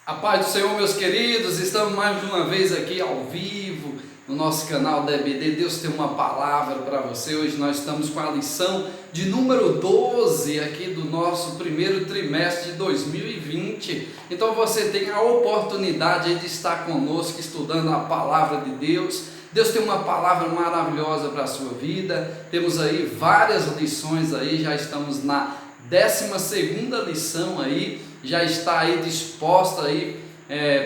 A paz do Senhor, meus queridos, estamos mais uma vez aqui ao vivo no nosso canal da EBD. Deus tem uma palavra para você. Hoje nós estamos com a lição de número 12 aqui do nosso primeiro trimestre de 2020. Então você tem a oportunidade de estar conosco estudando a palavra de Deus. Deus tem uma palavra maravilhosa para a sua vida. Temos aí várias lições aí, já estamos na 12ª lição aí. Já está aí disposta aí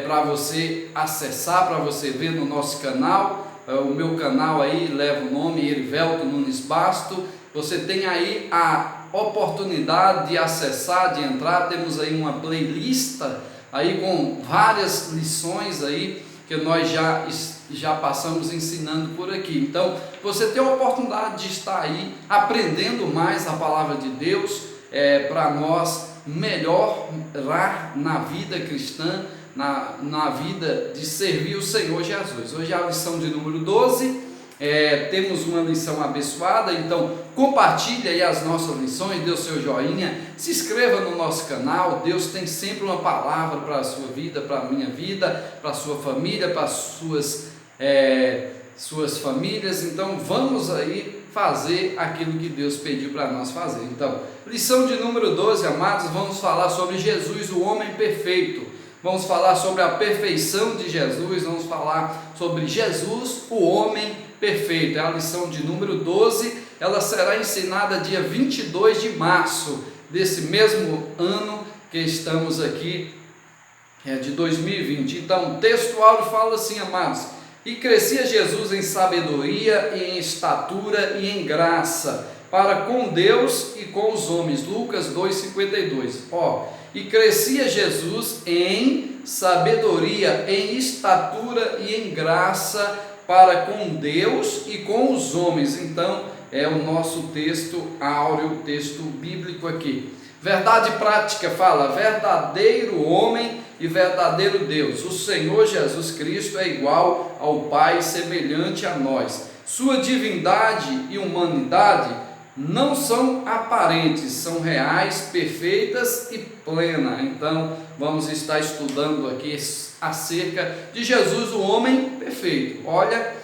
para você acessar, para você ver no nosso canal. O meu canal aí leva o nome Erivelto Nunes Basto. Você tem aí a oportunidade de acessar, de entrar. Temos aí uma playlist aí com várias lições aí que nós já passamos ensinando por aqui. Então você tem a oportunidade de estar aí aprendendo mais a palavra de Deus para nós melhorar na vida cristã, na vida de servir o Senhor Jesus. Hoje é a lição de número 12, temos uma lição abençoada, então compartilhe aí as nossas lições, dê o seu joinha, se inscreva no nosso canal. Deus tem sempre uma palavra para a sua vida, para a minha vida, para a sua família, para as suas famílias. Então vamos aí fazer aquilo que Deus pediu para nós fazer. Então, lição de número 12, amados, vamos falar sobre Jesus, o homem perfeito. Vamos falar sobre a perfeição de Jesus, vamos falar sobre Jesus, o homem perfeito. É a lição de número 12, ela será ensinada dia 22 de março desse mesmo ano que estamos aqui, de 2020. Então, o texto áureo fala assim, amados: e crescia Jesus em sabedoria, e em estatura, e em graça, para com Deus e com os homens. Lucas 2,52. E crescia Jesus em sabedoria, em estatura e em graça, para com Deus e com os homens. Então, é o nosso texto áureo, texto bíblico aqui. Verdade prática fala: verdadeiro homem e verdadeiro Deus. O Senhor Jesus Cristo é igual ao Pai, semelhante a nós. Sua divindade e humanidade não são aparentes, são reais, perfeitas e plenas. Então, vamos estar estudando aqui acerca de Jesus, o homem perfeito. Olha,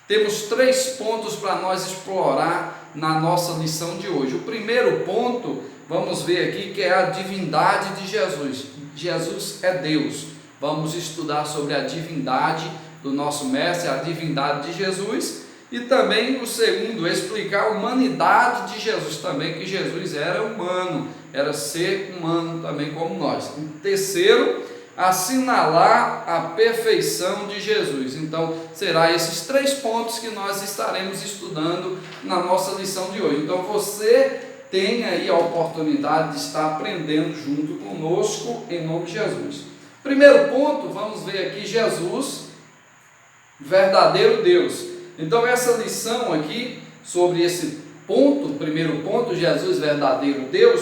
temos 3 pontos para nós explorar na nossa lição de hoje. O primeiro ponto, vamos ver aqui, que é a divindade de Jesus. Jesus é Deus. Vamos estudar sobre a divindade do nosso mestre, a divindade de Jesus. E também o segundo, explicar a humanidade de Jesus também, que Jesus era humano, era ser humano também como nós. O terceiro, assinalar a perfeição de Jesus. Então, será esses 3 pontos que nós estaremos estudando na nossa lição de hoje. Então, você tem aí a oportunidade de estar aprendendo junto conosco, em nome de Jesus. Primeiro ponto, vamos ver aqui Jesus, verdadeiro Deus. Então essa lição aqui, sobre esse ponto, primeiro ponto, Jesus, verdadeiro Deus,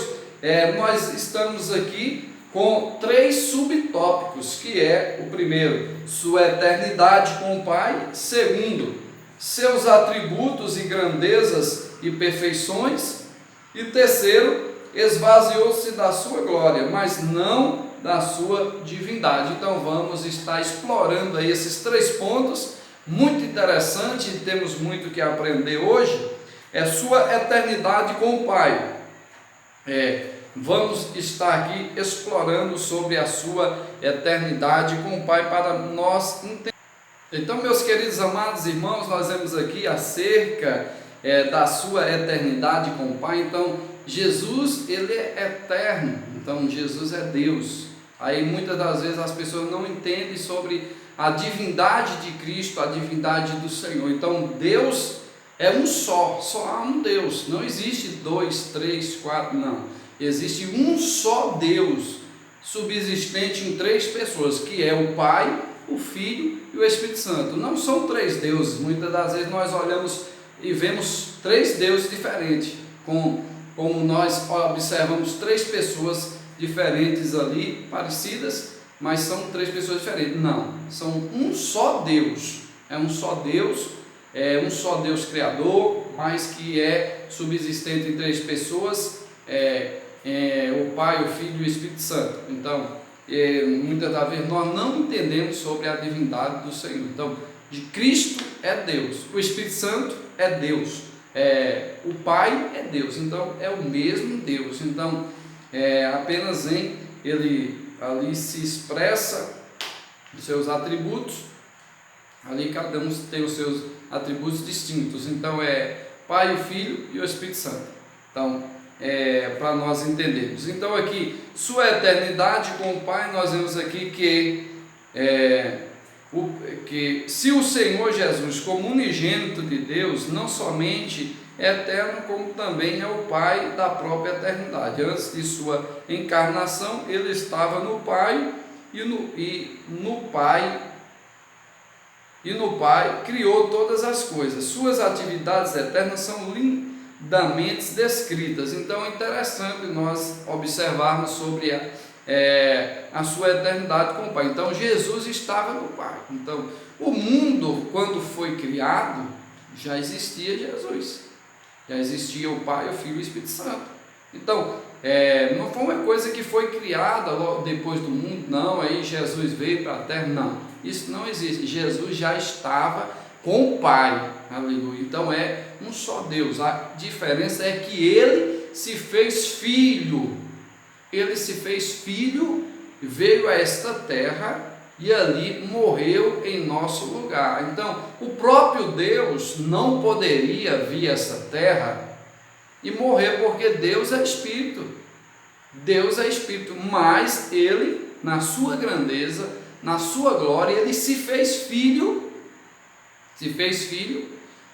nós estamos aqui com 3 subtópicos, que é o primeiro, sua eternidade com o Pai; segundo, seus atributos e grandezas e perfeições; e terceiro, esvaziou-se da sua glória, mas não da sua divindade. Então vamos estar explorando aí esses 3 pontos, muito interessante, temos muito que aprender hoje. É sua eternidade com o Pai. Vamos estar aqui explorando sobre a sua eternidade com o Pai para nós entender. Então, meus queridos amados irmãos, nós vemos aqui acerca da sua eternidade com o Pai. Então, Jesus, ele é eterno. Então, Jesus é Deus. Aí, muitas das vezes, as pessoas não entendem sobre a divindade de Cristo, a divindade do Senhor. Então, Deus é um só há um Deus. Não existe 2, 3, 4, não. Existe um só Deus, subsistente em 3 pessoas, que é o Pai, o Filho e o Espírito Santo. Não são 3 deuses. Muitas das vezes nós olhamos e vemos 3 deuses diferentes, como nós observamos 3 pessoas diferentes ali, parecidas, mas são 3 pessoas diferentes. Não, são um só Deus. É um só Deus, um só Deus Criador, mas que é subsistente em 3 pessoas, o Pai, o Filho e o Espírito Santo. Então, muitas das vezes nós não entendemos sobre a divindade do Senhor. Então, de Cristo é Deus, o Espírito Santo é Deus, o Pai é Deus, então é o mesmo Deus. Então, apenas ele ali se expressa os seus atributos, ali cada um tem os seus atributos distintos. Então Pai, o Filho e o Espírito Santo. Então, para nós entendermos. Então aqui, sua eternidade com o Pai, nós vemos aqui que se o Senhor Jesus, como unigênito de Deus, não somente é eterno, como também é o Pai da própria eternidade. Antes de sua encarnação, ele estava no Pai, e no Pai criou todas as coisas. Suas atividades eternas são lindamente descritas. Então é interessante nós observarmos sobre a sua eternidade com o Pai. Então Jesus estava no Pai. Então o mundo, quando foi criado, já existia Jesus, já existia o Pai, o Filho e o Espírito Santo. Então não foi uma coisa que foi criada logo depois do mundo, não, aí Jesus veio para a terra, não, isso não existe. Jesus já estava com o Pai, aleluia. Então é um só Deus. A diferença é que ele se fez filho, veio a esta terra e ali morreu em nosso lugar. Então o próprio Deus não poderia vir a esta terra e morrer, porque Deus é Espírito, mas ele, na sua grandeza, na sua glória, ele se fez filho,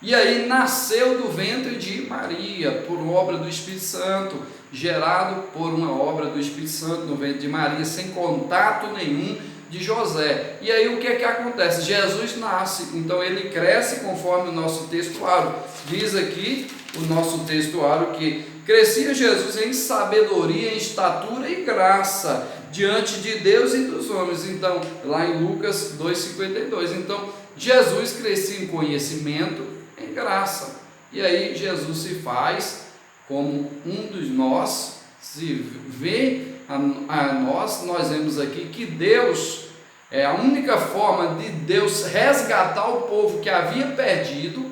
e aí nasceu do ventre de Maria, por obra do Espírito Santo, gerado por uma obra do Espírito Santo no ventre de Maria, sem contato nenhum de José. E aí o que acontece? Jesus nasce, então ele cresce conforme o nosso textuário. Diz aqui o nosso textuário que crescia Jesus em sabedoria, em estatura e graça diante de Deus e dos homens. Então, lá em Lucas 2,52. Então, Jesus crescia em conhecimento, em graça. E aí Jesus se faz como um dos nós, se vê a nós vemos aqui que Deus, a única forma de Deus resgatar o povo que havia perdido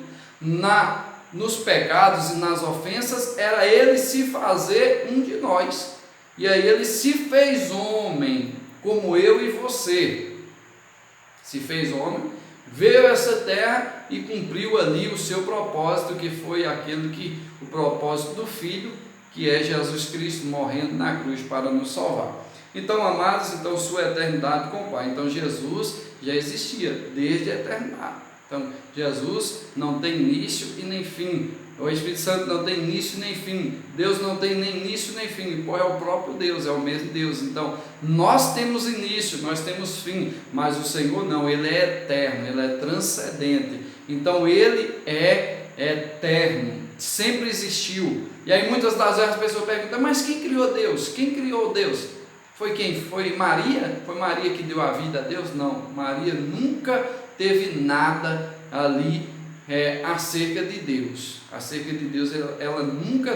nos pecados e nas ofensas, era ele se fazer um de nós. E aí ele se fez homem, como eu e você, se fez homem, veio a essa terra e cumpriu ali o seu propósito, que foi o propósito do Filho, que é Jesus Cristo morrendo na cruz para nos salvar. Então, amados, sua eternidade com o Pai. Então Jesus já existia desde a eternidade. Então Jesus não tem início e nem fim. O Espírito Santo não tem início nem fim. Deus não tem nem início nem fim. Pois é o próprio Deus, é o mesmo Deus. Então nós temos início, nós temos fim, mas o Senhor não, ele é eterno, ele é transcendente. Então ele é eterno, sempre existiu. E aí muitas das vezes as pessoas perguntam: mas quem criou Deus? Quem criou Deus? Foi quem? Foi Maria? Foi Maria que deu a vida a Deus? Não, Maria nunca teve nada ali acerca de Deus. Acerca de Deus ela nunca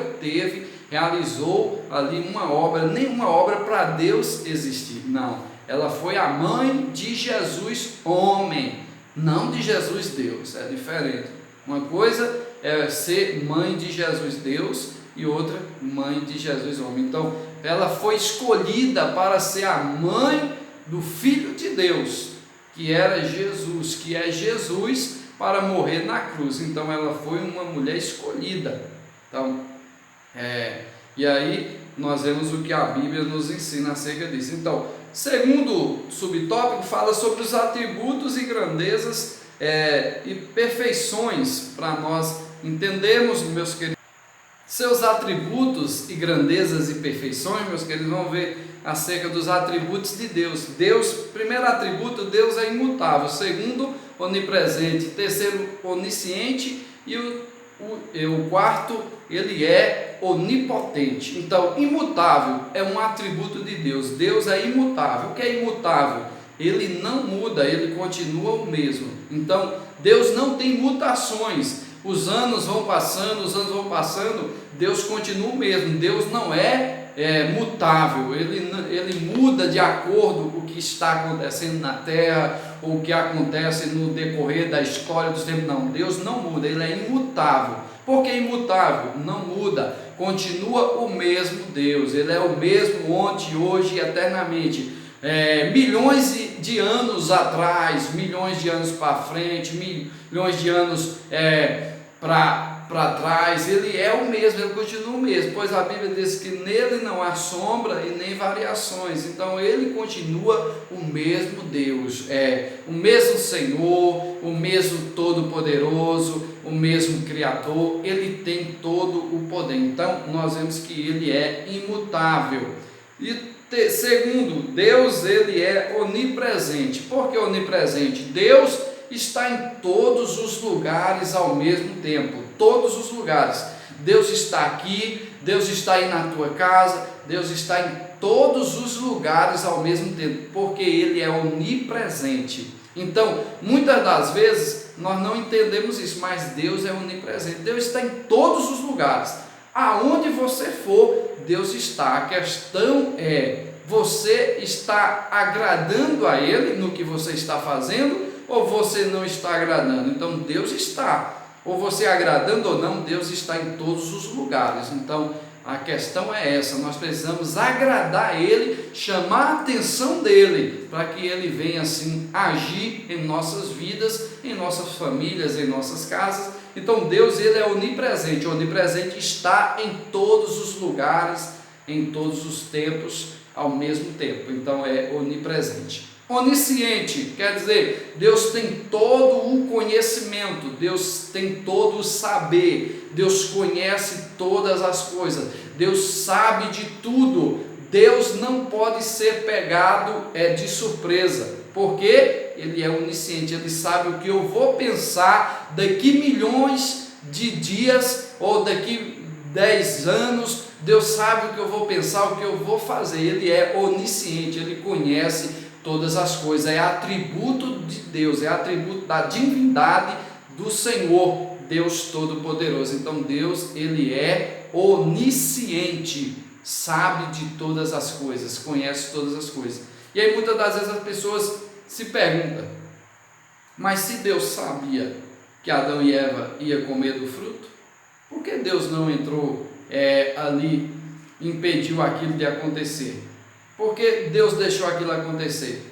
realizou ali uma obra, nenhuma obra para Deus existir. Não, ela foi a mãe de Jesus homem, não de Jesus Deus, é diferente. Uma coisa é ser mãe de Jesus Deus e outra mãe de Jesus homem. Então ela foi escolhida para ser a mãe do Filho de Deus, que era Jesus, que é Jesus, para morrer na cruz. Então ela foi uma mulher escolhida. Então e aí nós vemos o que a Bíblia nos ensina acerca disso. Então, segundo subtópico, fala sobre os atributos e grandezas e perfeições, para nós entendermos, meus queridos, seus atributos e grandezas e perfeições. Meus queridos, vamos ver acerca dos atributos de Deus. Primeiro atributo, Deus é imutável. Segundo, onipresente. Terceiro, onisciente. E o quarto, ele é onipotente. Então, imutável é um atributo de Deus. Deus é imutável. O que é imutável? Ele não muda, ele continua o mesmo. Então, Deus não tem mutações. Os anos vão passando, Deus continua o mesmo. Deus não é mutável, ele muda de acordo com o que está acontecendo na terra, ou o que acontece no decorrer da história dos tempos. Não, Deus não muda, Ele é imutável. Por que imutável? Não muda, continua o mesmo Deus, Ele é o mesmo ontem, hoje e eternamente. Milhões de anos atrás, milhões de anos para frente, milhões de anos para trás, Ele é o mesmo, Ele continua o mesmo, pois a Bíblia diz que nele não há sombra e nem variações. Então Ele continua o mesmo Deus, o mesmo Senhor, o mesmo Todo-Poderoso, o mesmo Criador. Ele tem todo o poder. Então nós vemos que Ele é imutável. E segundo, Deus, Ele é onipresente. Por que onipresente? Deus está em todos os lugares ao mesmo tempo, todos os lugares. Deus está aqui, Deus está aí na tua casa, Deus está em todos os lugares ao mesmo tempo, porque Ele é onipresente. Então, muitas das vezes, nós não entendemos isso, mas Deus é onipresente. Deus está em todos os lugares. Aonde você for, Deus está. A questão é, você está agradando a Ele no que você está fazendo, ou você não está agradando? Então Deus está, ou você agradando ou não, Deus está em todos os lugares. Então a questão é essa, nós precisamos agradar Ele, chamar a atenção dEle, para que Ele venha assim agir em nossas vidas, em nossas famílias, em nossas casas. Então Deus, Ele é onipresente, onipresente está em todos os lugares, em todos os tempos, ao mesmo tempo. Então é onipresente. Onisciente, quer dizer, Deus tem todo o conhecimento, Deus tem todo o saber, Deus conhece todas as coisas, Deus sabe de tudo. Deus não pode ser pegado de surpresa, porque Ele é onisciente, Ele sabe o que eu vou pensar daqui milhões de dias, ou daqui 10 anos, Deus sabe o que eu vou pensar, o que eu vou fazer. Ele é onisciente, Ele conhece todas as coisas, é atributo de Deus, é atributo da divindade do Senhor, Deus Todo-Poderoso. Então Deus, Ele é onisciente, sabe de todas as coisas, conhece todas as coisas. E aí muitas das vezes as pessoas se perguntam, mas se Deus sabia que Adão e Eva iam comer do fruto, por que Deus não entrou ali, impediu aquilo de acontecer? Por que Deus deixou aquilo acontecer?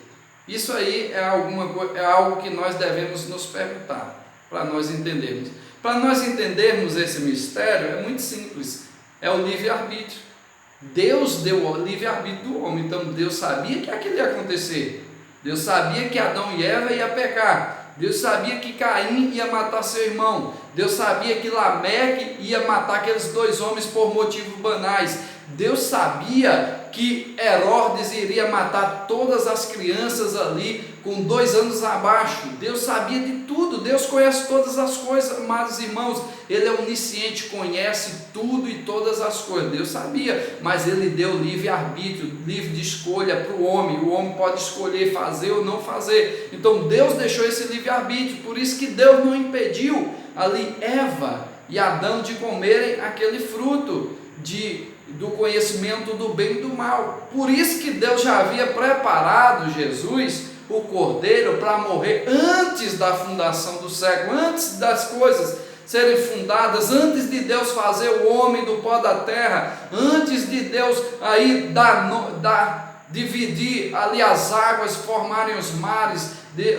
Isso aí é algo que nós devemos nos perguntar, para nós entendermos. Para nós entendermos esse mistério, é muito simples, é o livre-arbítrio. Deus deu o livre-arbítrio do homem, então Deus sabia que aquilo ia acontecer. Deus sabia que Adão e Eva iam pecar. Deus sabia que Caim ia matar seu irmão. Deus sabia que Lameque ia matar aqueles 2 homens por motivos banais. Deus sabia que Herodes iria matar todas as crianças ali com 2 anos abaixo. Deus sabia de tudo, Deus conhece todas as coisas, amados irmãos. Ele é onisciente, conhece tudo e todas as coisas. Deus sabia, mas Ele deu livre-arbítrio, livre de escolha para o homem pode escolher fazer ou não fazer. Então Deus deixou esse livre-arbítrio, por isso que Deus não impediu ali Eva e Adão de comerem aquele fruto do conhecimento do bem e do mal. Por isso que Deus já havia preparado Jesus, o Cordeiro, para morrer antes da fundação do século, antes das coisas serem fundadas, antes de Deus fazer o homem do pó da terra, antes de Deus aí dividir ali as águas, formarem os mares,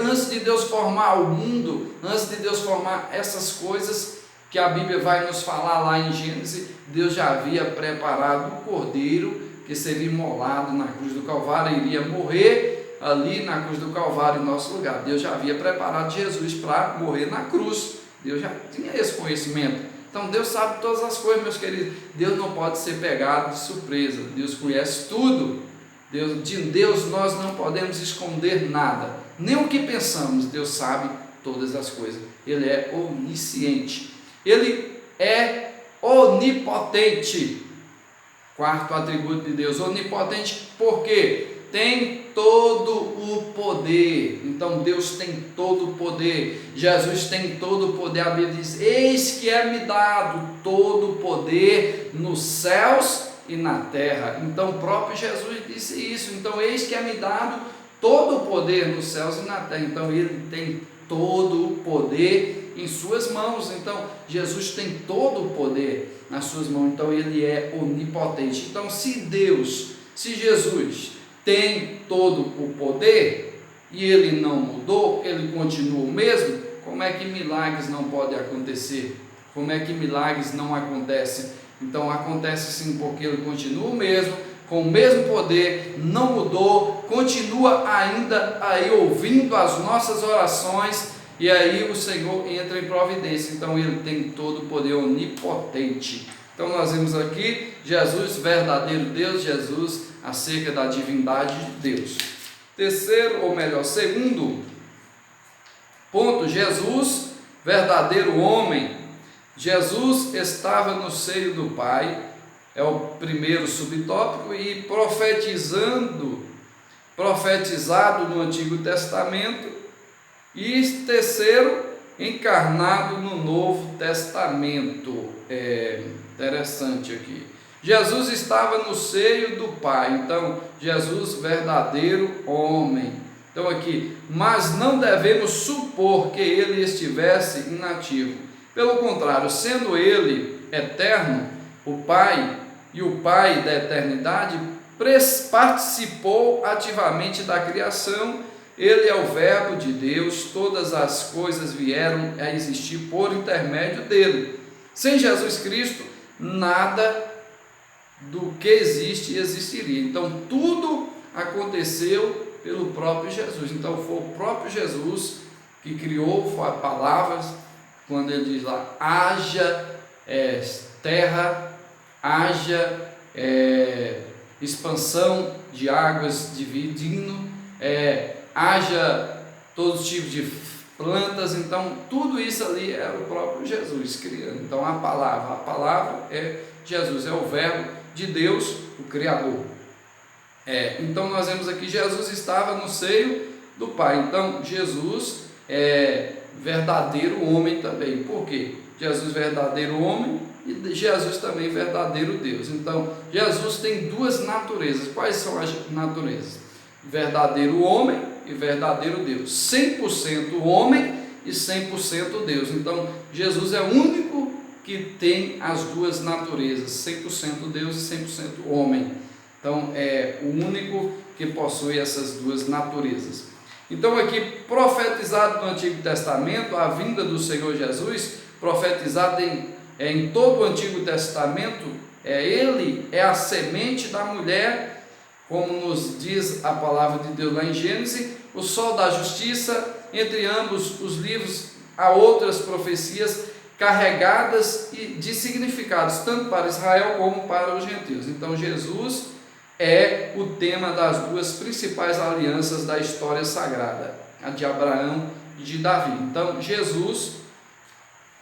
antes de Deus formar o mundo, antes de Deus formar essas coisas que a Bíblia vai nos falar lá em Gênesis, Deus já havia preparado o Cordeiro que seria imolado na cruz do Calvário, iria morrer ali na cruz do Calvário em nosso lugar. Deus já havia preparado Jesus para morrer na cruz. Deus já tinha esse conhecimento. Então Deus sabe todas as coisas, meus queridos. Deus não pode ser pegado de surpresa. Deus conhece tudo. De Deus nós não podemos esconder nada. Nem o que pensamos, Deus sabe todas as coisas. Ele é onisciente. Ele é onipotente. 4º atributo de Deus, onipotente, porque tem todo o poder. Então Deus tem todo o poder, Jesus tem todo o poder. A Bíblia diz: eis que é-me dado todo o poder nos céus e na terra. Então o próprio Jesus disse isso. Então eis que é me dado todo o poder nos céus e na terra. Então ele tem todo o poder em suas mãos. Então Jesus tem todo o poder nas suas mãos. Então ele é onipotente. Então se Jesus tem todo o poder e ele não mudou, ele continua o mesmo, como é que milagres não podem acontecer? Como é que milagres não acontecem? Então acontece sim, porque ele continua o mesmo, com o mesmo poder, não mudou, continua ainda aí ouvindo as nossas orações, e aí o Senhor entra em providência. Então ele tem todo o poder, onipotente. Então nós vemos aqui Jesus, verdadeiro Deus, Jesus acerca da divindade de Deus. Segundo ponto, Jesus, verdadeiro homem. Jesus estava no seio do Pai, é o primeiro subtópico, e profetizado no Antigo Testamento, e terceiro, encarnado no Novo Testamento. Interessante aqui. Jesus estava no seio do Pai, então Jesus, verdadeiro homem. Então aqui, mas não devemos supor que ele estivesse inativo. Pelo contrário, sendo ele eterno, o Pai e o Pai da eternidade, participou ativamente da criação. Ele é o Verbo de Deus, todas as coisas vieram a existir por intermédio dele. Sem Jesus Cristo, nada do que existe existiria. Então tudo aconteceu pelo próprio Jesus. Então foi o próprio Jesus que criou, foi a palavra, quando ele diz lá, haja terra, haja expansão de águas, dividindo, haja todos os tipos de plantas. Então tudo isso ali era o próprio Jesus criando. Então a palavra é Jesus, é o Verbo de Deus, o Criador. Então nós vemos aqui, Jesus estava no seio do Pai. Então Jesus é verdadeiro homem também. Por quê? Jesus verdadeiro homem e Jesus também verdadeiro Deus. Então Jesus tem duas naturezas. Quais são as naturezas? Verdadeiro homem e verdadeiro Deus. 100% homem e 100% Deus. Então Jesus é o único que tem as duas naturezas, 100% Deus e 100% homem. Então é o único que possui essas duas naturezas. Então aqui, profetizado no Antigo Testamento, a vinda do Senhor Jesus, profetizado em todo o Antigo Testamento, ele é a semente da mulher, como nos diz a palavra de Deus lá em Gênesis, o sol da justiça. Entre ambos os livros há outras profecias carregadas de significados, tanto para Israel como para os gentios. Então Jesus é o tema das duas principais alianças da história sagrada, a de Abraão e de Davi. Então Jesus,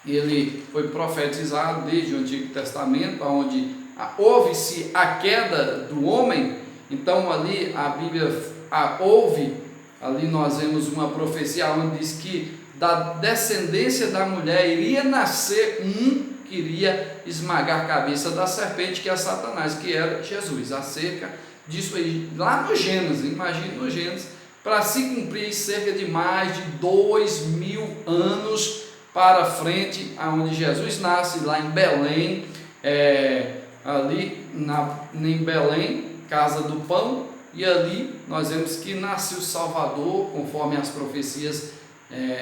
ele foi profetizado desde o Antigo Testamento, onde houve-se a queda do homem. Então ali a Bíblia ali nós vemos uma profecia onde diz que da descendência da mulher iria nascer um que iria esmagar a cabeça da serpente, que é Satanás, que era Jesus. Acerca disso aí, lá no Gênesis, imagine no Gênesis, para se cumprir cerca de mais de 2000 anos para frente, aonde Jesus nasce, lá em Belém, em Belém, casa do pão, e ali nós vemos que nasce o Salvador, conforme as profecias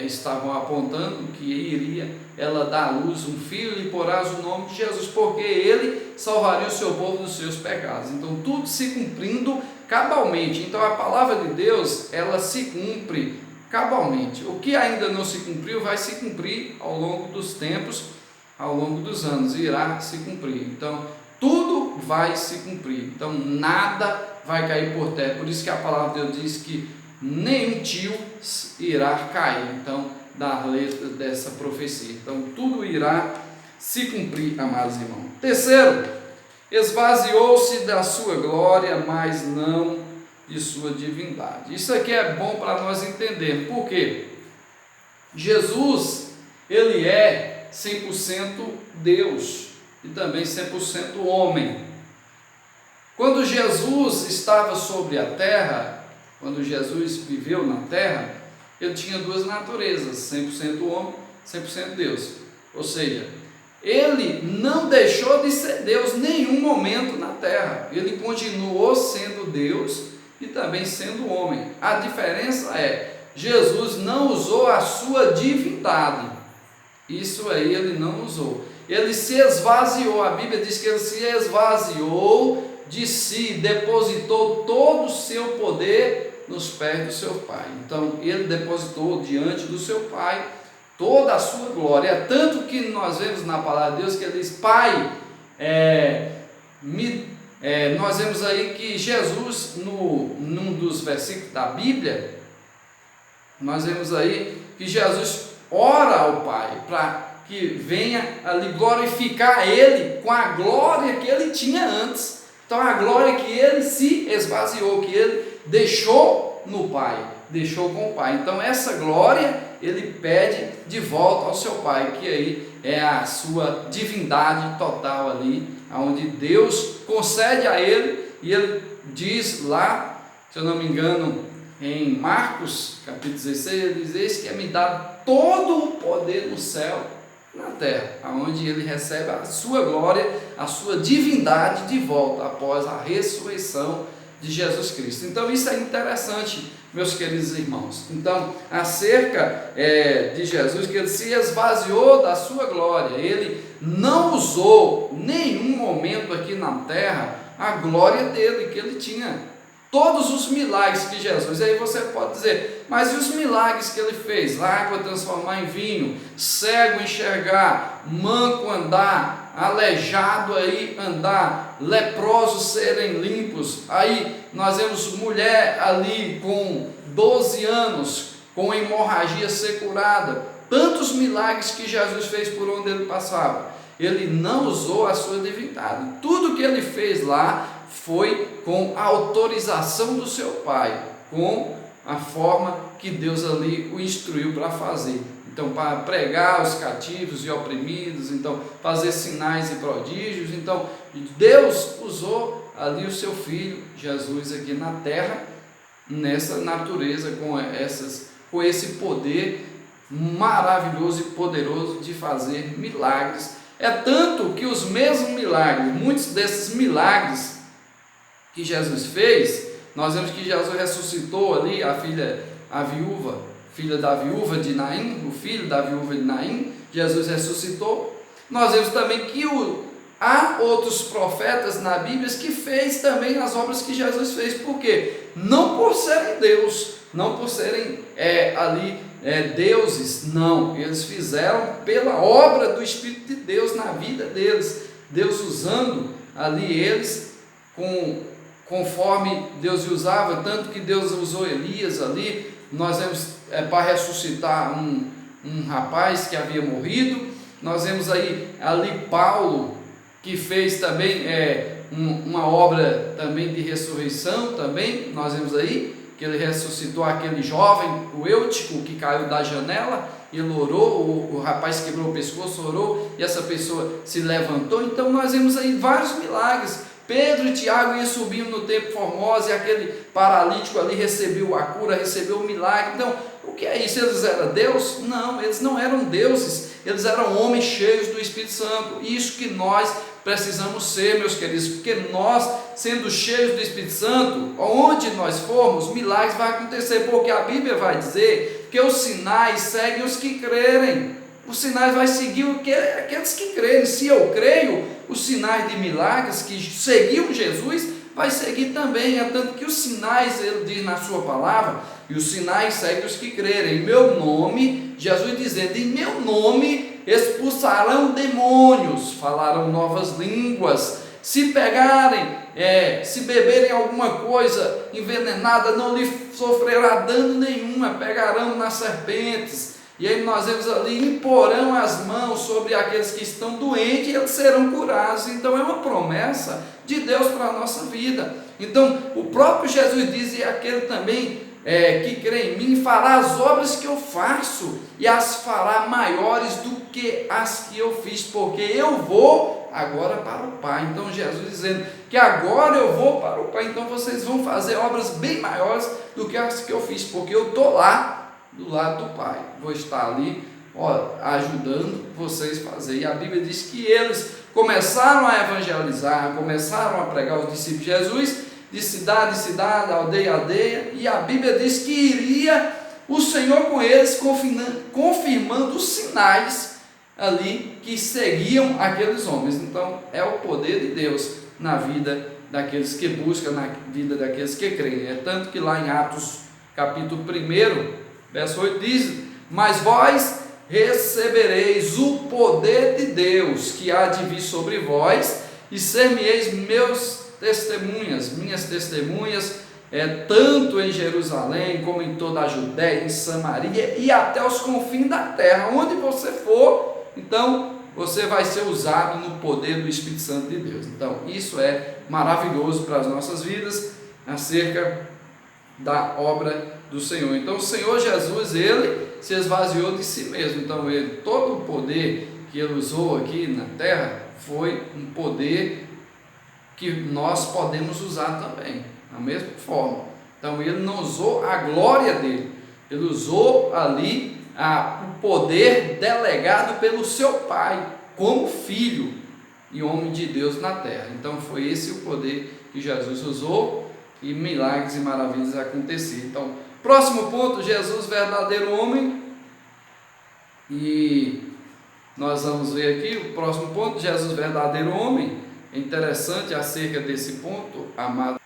estavam apontando, que iria ela dar à luz um filho e porás o nome de Jesus, porque ele salvaria o seu povo dos seus pecados. Então tudo se cumprindo cabalmente. Então a palavra de Deus, ela se cumpre cabalmente. O que ainda não se cumpriu vai se cumprir ao longo dos tempos, ao longo dos anos, irá se cumprir. Então tudo vai se cumprir. Então nada vai cair por terra. Por isso que a palavra de Deus diz que nenhum tio irá cair, então, da letra dessa profecia. Então tudo irá se cumprir, amados irmãos. Terceiro, esvaziou-se da sua glória, mas não de sua divindade. Isso aqui é bom para nós entendermos. Por quê? Jesus, ele é 100% Deus e também 100% homem. Quando Jesus estava sobre a terra, quando Jesus viveu na terra, ele tinha duas naturezas, 100% homem, 100% Deus. Ou seja, ele não deixou de ser Deus em nenhum momento na terra. Ele continuou sendo Deus e também sendo homem. A diferença é, Jesus não usou a sua divindade. Isso aí ele não usou. Ele se esvaziou. A Bíblia diz que ele se esvaziou de si, depositou todo o seu poder nos pés do seu Pai. Então ele depositou diante do seu Pai toda a sua glória. É tanto que nós vemos na palavra de Deus que ele diz: Pai, nós vemos aí que Jesus, num dos versículos da Bíblia, nós vemos aí que Jesus ora ao Pai para que venha ali glorificar Ele com a glória que Ele tinha antes. Então a glória que Ele se esvaziou, que Ele deixou no Pai, deixou com o Pai. Então essa glória Ele pede de volta ao seu Pai, que aí é a sua divindade total ali, onde Deus concede a Ele, e Ele diz lá, se eu não me engano, em Marcos capítulo 16, ele diz: eis que é me dado todo o poder no céu e na terra, onde ele recebe a sua glória, a sua divindade de volta, após a ressurreição de Jesus Cristo. Então isso é interessante, meus queridos irmãos. Então, acerca de Jesus, que ele se esvaziou da sua glória, ele não usou nenhum momento aqui na terra a glória dele, que ele tinha todos os milagres que Jesus, aí você pode dizer, mas e os milagres que ele fez? Água transformar em vinho, cego enxergar, manco andar, aleijado aí andar, leprosos serem limpos. Aí nós vemos mulher ali com 12 anos, com hemorragia ser curada. Tantos milagres que Jesus fez por onde ele passava. Ele não usou a sua divindade. Tudo que ele fez lá foi com a autorização do seu Pai, com a forma que Deus ali o instruiu para fazer. Então, para pregar os cativos e oprimidos, então fazer sinais e prodígios. Então Deus usou ali o seu Filho Jesus aqui na terra, nessa natureza, com esse poder maravilhoso e poderoso de fazer milagres. É tanto que os mesmos milagres, muitos desses milagres que Jesus fez, nós vemos que Jesus ressuscitou ali a filha da viúva de Naim, o filho da viúva de Naim, Jesus ressuscitou. Nós vemos também que há outros profetas na Bíblia que fez também as obras que Jesus fez. Por quê? Não por serem Deus, não por serem deuses, não, eles fizeram pela obra do Espírito de Deus na vida deles, Deus usando ali eles conforme Deus usava, tanto que Deus usou Elias ali. Nós vemos para ressuscitar um rapaz que havia morrido. Nós vemos ali Paulo, que fez também uma obra também de ressurreição também. Nós vemos aí que ele ressuscitou aquele jovem, o Eutico, que caiu da janela. Ele orou, o rapaz quebrou o pescoço, orou, e essa pessoa se levantou. Então nós vemos aí vários milagres. Pedro e Tiago iam subindo no Templo Formosa, e aquele paralítico ali recebeu a cura, recebeu o milagre. Então, o que é isso? Eles eram Deus? Não, eles não eram deuses, eles eram homens cheios do Espírito Santo. Isso que nós precisamos ser, meus queridos, porque nós, sendo cheios do Espírito Santo, onde nós formos, milagres vão acontecer, porque a Bíblia vai dizer que os sinais seguem os que crerem. Os sinais vai seguir aqueles que crerem. Se eu creio, os sinais de milagres que seguiam Jesus vai seguir também. É tanto que os sinais, ele diz na sua palavra, e os sinais seguem os que crerem. Em meu nome, Jesus dizendo, em meu nome expulsarão demônios, falarão novas línguas, se beberem alguma coisa envenenada, não lhe sofrerá dano nenhuma, pegarão nas serpentes. E aí nós vemos ali, imporão as mãos sobre aqueles que estão doentes e eles serão curados. Então é uma promessa de Deus para a nossa vida. Então o próprio Jesus diz, e aquele também que crê em mim, fará as obras que eu faço, e as fará maiores do que as que eu fiz, porque eu vou agora para o Pai. Então Jesus dizendo que agora eu vou para o Pai, então vocês vão fazer obras bem maiores do que as que eu fiz, porque eu estou lá do lado do Pai, vou estar ali ajudando vocês a fazer. E a Bíblia diz que eles começaram a evangelizar, começaram a pregar os discípulos de Jesus, de cidade em cidade, aldeia em aldeia, e a Bíblia diz que iria o Senhor com eles, confirmando os sinais ali que seguiam aqueles homens. Então é o poder de Deus na vida daqueles que buscam, na vida daqueles que creem. É tanto que lá em Atos capítulo 1, verso 8 diz: mas vós recebereis o poder de Deus que há de vir sobre vós, e ser-me-eis minhas testemunhas, tanto em Jerusalém, como em toda a Judéia, em Samaria, e até os confins da terra. Onde você for, então, você vai ser usado no poder do Espírito Santo de Deus. Então, isso é maravilhoso para as nossas vidas, acerca da obra do Senhor. Então, o Senhor Jesus, Ele se esvaziou de si mesmo. Então, todo o poder que Ele usou aqui na terra, foi um poder que nós podemos usar também, da mesma forma. Então ele não usou a glória dele, ele usou ali o poder delegado pelo seu Pai, como filho e homem de Deus na terra. Então foi esse o poder que Jesus usou, e milagres e maravilhas aconteciam. Então, próximo ponto, Jesus verdadeiro homem, e nós vamos ver aqui o próximo ponto, Jesus verdadeiro homem. É interessante acerca desse ponto, amado.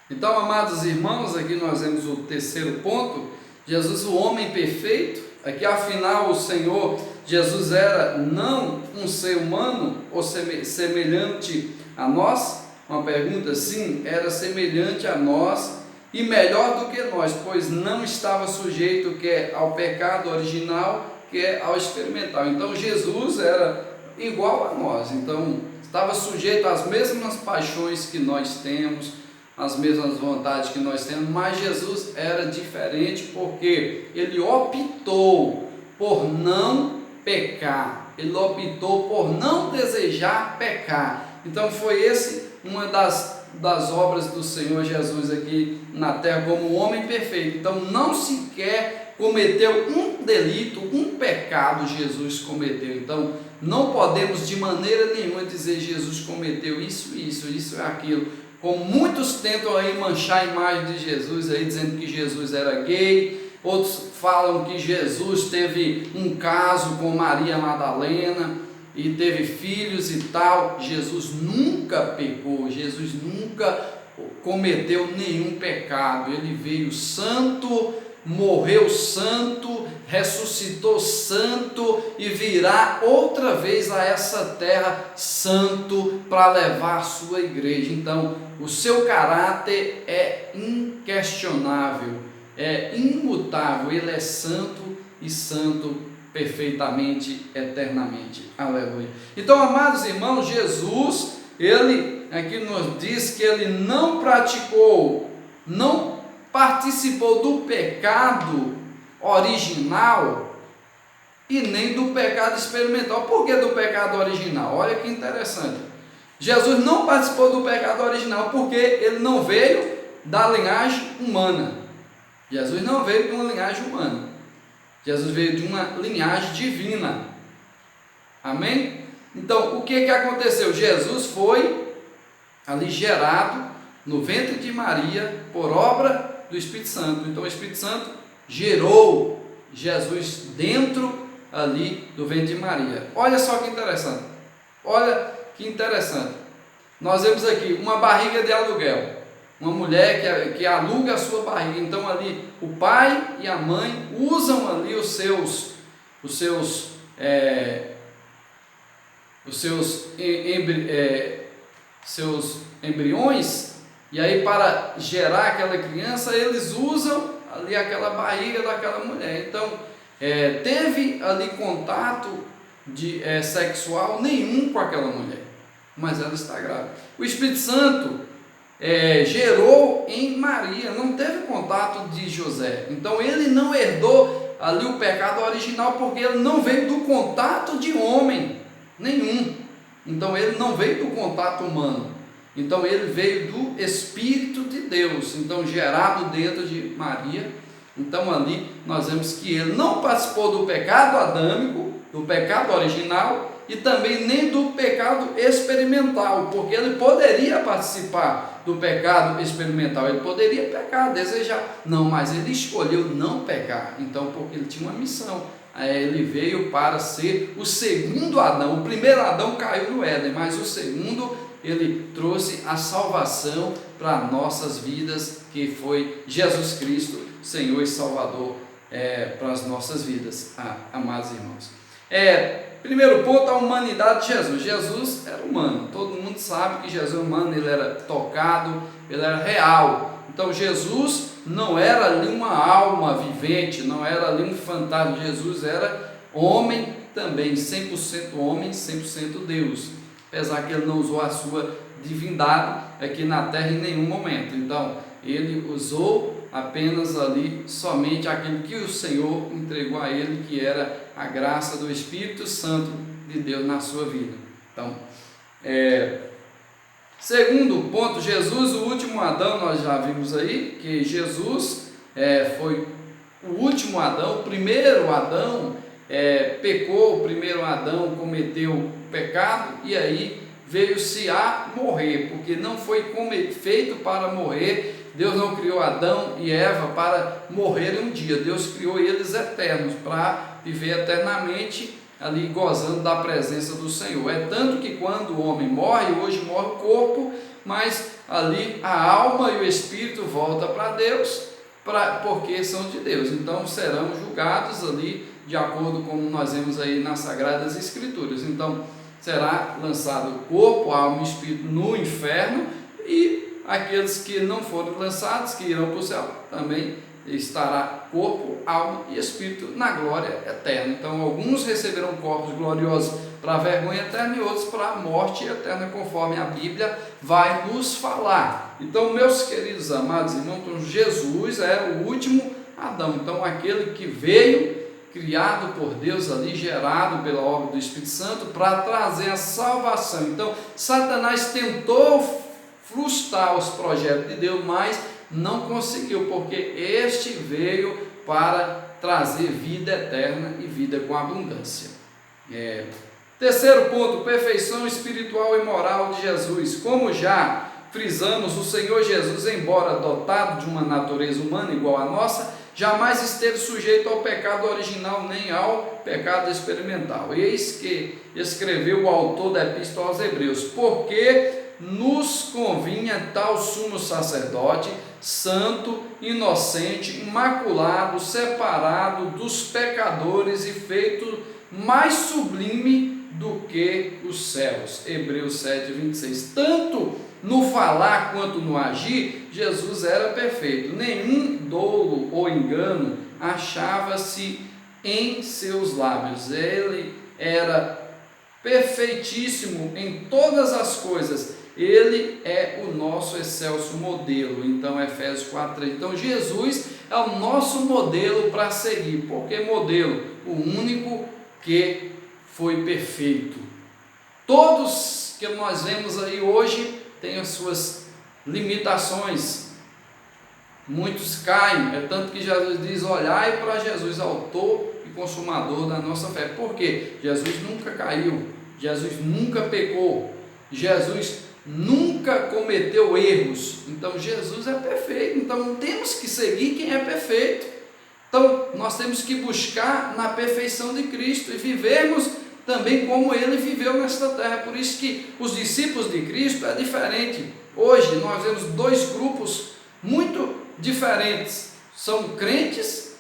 Então, amados irmãos, aqui nós vemos o terceiro ponto, Jesus o homem perfeito. Aqui afinal o Senhor Jesus era não um ser humano ou semelhante a nós? Uma pergunta, sim, era semelhante a nós e melhor do que nós, pois não estava sujeito quer ao pecado original, quer ao experimental. Então Jesus era igual a nós, então estava sujeito às mesmas paixões que nós temos, as mesmas vontades que nós temos, mas Jesus era diferente porque ele optou por não pecar, ele optou por não desejar pecar. Então foi uma das obras do Senhor Jesus aqui na terra como homem perfeito. Então não sequer cometeu um delito, um pecado Jesus cometeu. Então não podemos de maneira nenhuma dizer Jesus cometeu isso e aquilo, como muitos tentam aí manchar a imagem de Jesus aí, dizendo que Jesus era gay. Outros falam que Jesus teve um caso com Maria Madalena e teve filhos e tal. Jesus nunca pecou, Jesus nunca cometeu nenhum pecado. Ele veio santo, morreu santo, ressuscitou santo e virá outra vez a essa terra santo para levar a sua igreja. Então, o seu caráter é inquestionável, é imutável, ele é santo e santo perfeitamente, eternamente. Aleluia. Então, amados irmãos, Jesus, ele aqui nos diz que ele não praticou, não participou do pecado original e nem do pecado experimental. Por que do pecado original? Olha que interessante. Jesus não participou do pecado original porque ele não veio da linhagem humana. Jesus não veio de uma linhagem humana. Jesus veio de uma linhagem divina. Amém? Então, o que aconteceu? Jesus foi ali gerado no ventre de Maria por obra do Espírito Santo. Então o Espírito Santo gerou Jesus dentro ali do ventre de Maria. Olha só que interessante. Olha que interessante. Nós vemos aqui uma barriga de aluguel. Uma mulher que aluga a sua barriga. Então ali o pai e a mãe usam ali os seus embriões, e aí para gerar aquela criança eles usam ali aquela barriga daquela mulher. Então teve ali contato sexual nenhum com aquela mulher, mas ela está grávida. O Espírito Santo gerou em Maria, não teve contato de José. Então ele não herdou ali o pecado original, porque ele não veio do contato de homem nenhum. Então ele não veio do contato humano, então ele veio do Espírito de Deus, então gerado dentro de Maria. Então ali nós vemos que ele não participou do pecado adâmico, do pecado original, e também nem do pecado experimental, porque ele poderia participar do pecado experimental, ele poderia pecar, desejar, não, mas ele escolheu não pecar, então porque ele tinha uma missão, ele veio para ser o segundo Adão. O primeiro Adão caiu no Éden, mas o segundo, ele trouxe a salvação para nossas vidas, que foi Jesus Cristo, Senhor e Salvador, para as nossas vidas, amados irmãos. Primeiro ponto, a humanidade de Jesus. Jesus era humano, todo mundo sabe que Jesus é humano, ele era tocado, ele era real. Então Jesus não era ali uma alma vivente, não era ali um fantasma. Jesus era homem também, 100% homem, 100% Deus, apesar que ele não usou a sua divindade aqui na terra em nenhum momento. Então ele usou apenas ali somente aquilo que o Senhor entregou a ele, que era a graça do Espírito Santo de Deus na sua vida. Então, segundo ponto, Jesus, o último Adão, nós já vimos aí, que Jesus foi o último Adão. O primeiro Adão pecou, o primeiro Adão cometeu o pecado, e aí veio-se a morrer, porque não foi feito para morrer. Deus não criou Adão e Eva para morrer um dia, Deus criou eles eternos, para viver eternamente ali gozando da presença do Senhor. É tanto que quando o homem morre, hoje morre o corpo, mas ali a alma e o espírito voltam para Deus, porque são de Deus, então serão julgados ali de acordo com nós vemos aí nas Sagradas Escrituras. Então será lançado o corpo, a alma e o espírito no inferno, e aqueles que não forem lançados, que irão para o céu, também estará corpo, alma e espírito na glória eterna. Então alguns receberão corpos gloriosos para a vergonha eterna e outros para a morte eterna, conforme a Bíblia vai nos falar. Então, meus queridos amados irmãos, Jesus é o último Adão, então aquele que veio, criado por Deus ali, gerado pela obra do Espírito Santo, para trazer a salvação. Então Satanás tentou frustrar os projetos de Deus, mas não conseguiu, porque este veio para trazer vida eterna e vida com abundância. Terceiro ponto, perfeição espiritual e moral de Jesus. Como já frisamos, o Senhor Jesus, embora dotado de uma natureza humana igual à nossa, jamais esteve sujeito ao pecado original, nem ao pecado experimental. Eis que escreveu o autor da Epístola aos Hebreus: porque nos convinha tal sumo sacerdote, santo, inocente, imaculado, separado dos pecadores e feito mais sublime do que os céus. Hebreus 7:26. Tanto no falar quanto no agir, Jesus era perfeito. Nenhum dolo ou engano achava-se em seus lábios. Ele era perfeitíssimo em todas as coisas. Ele é o nosso excelso modelo. Então Efésios 4:3. Então Jesus é o nosso modelo para seguir. Por que modelo? O único que foi perfeito. Todos que nós vemos aí hoje têm as suas limitações. Muitos caem. É tanto que Jesus diz: olhai para Jesus, autor e consumador da nossa fé. Por quê? Jesus nunca caiu, Jesus nunca pecou, Jesus nunca cometeu erros. Então Jesus é perfeito. Então temos que seguir quem é perfeito. Então nós temos que buscar na perfeição de Cristo e vivermos também como ele viveu nesta terra. Por isso que os discípulos de Cristo é diferente. Hoje nós vemos dois grupos muito diferentes. São crentes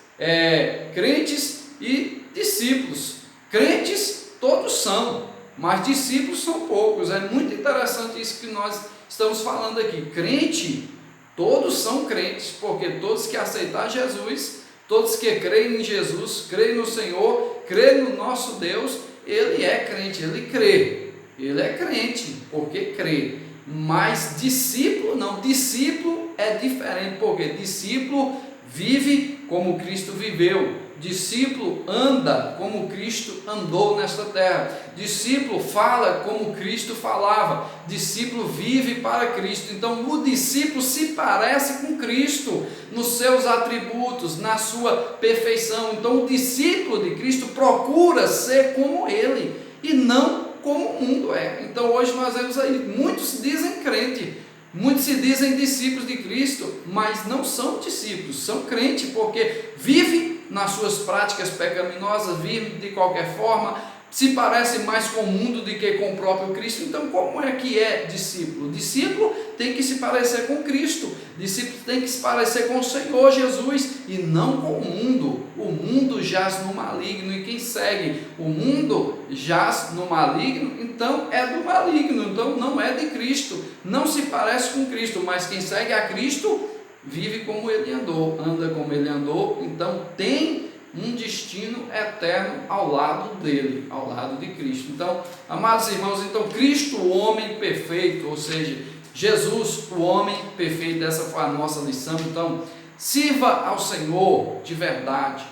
e discípulos. Crentes todos são, mas discípulos são poucos. É muito interessante isso que nós estamos falando aqui. Crente, todos são crentes, porque todos que aceitar Jesus, todos que creem em Jesus, creem no Senhor, creem no nosso Deus, ele é crente, ele crê, ele é crente, porque crê. Mas discípulo não, discípulo é diferente, porque discípulo vive como Cristo viveu. discípulo anda como Cristo andou nesta terra, discípulo fala como Cristo falava, discípulo vive para Cristo. Então o discípulo se parece com Cristo nos seus atributos, na sua perfeição. Então o discípulo de Cristo procura ser como Ele e não como o mundo é. Então hoje nós vemos aí, muitos se dizem crente, muitos se dizem discípulos de Cristo, mas não são discípulos, são crentes, porque vivem nas suas práticas pecaminosas, vivem de qualquer forma, se parece mais com o mundo do que com o próprio Cristo. Então como é que é discípulo? Discípulo tem que se parecer com Cristo, discípulo tem que se parecer com o Senhor Jesus e não com o mundo. O mundo jaz no maligno, e quem segue o mundo jaz no maligno, então é do maligno, então não é de Cristo, não se parece com Cristo. Mas quem segue a Cristo vive como Ele andou, anda como Ele andou, então tem um destino eterno ao lado dele, ao lado de Cristo. Então, amados irmãos, então Cristo, o homem perfeito, ou seja, Jesus, o homem perfeito, essa foi a nossa lição. Então, sirva ao Senhor de verdade,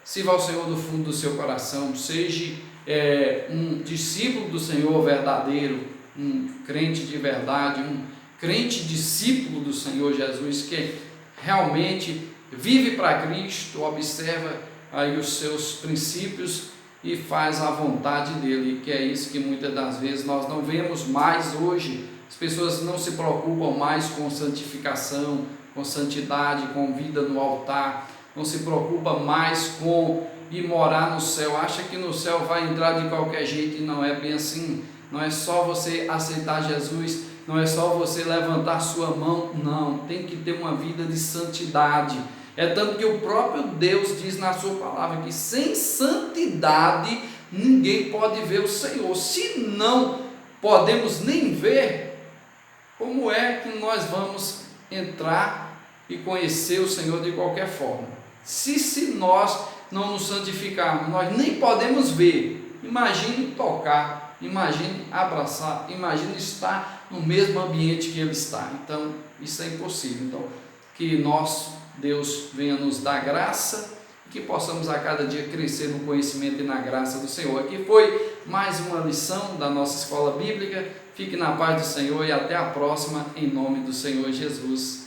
sirva ao Senhor do fundo do seu coração, seja um discípulo do Senhor verdadeiro, um crente de verdade, um crente discípulo do Senhor Jesus, que realmente vive para Cristo, observa aí os seus princípios e faz a vontade dele, que é isso que muitas das vezes nós não vemos mais hoje. As pessoas não se preocupam mais com santificação, com santidade, com vida no altar, não se preocupa mais com ir morar no céu, acha que no céu vai entrar de qualquer jeito, e não é bem assim. Não é só você aceitar Jesus, não é só você levantar sua mão, não, tem que ter uma vida de santidade. É tanto que o próprio Deus diz na sua palavra que sem santidade ninguém pode ver o Senhor. Se não podemos nem ver, como é que nós vamos entrar e conhecer o Senhor de qualquer forma? Se nós não nos santificarmos, nós nem podemos ver. Imagine tocar, imagine abraçar, imagine estar no mesmo ambiente que Ele está. Então isso é impossível. Então que Deus venha nos dar graça, que possamos a cada dia crescer no conhecimento e na graça do Senhor. Aqui foi mais uma lição da nossa escola bíblica. Fique na paz do Senhor e até a próxima, em nome do Senhor Jesus.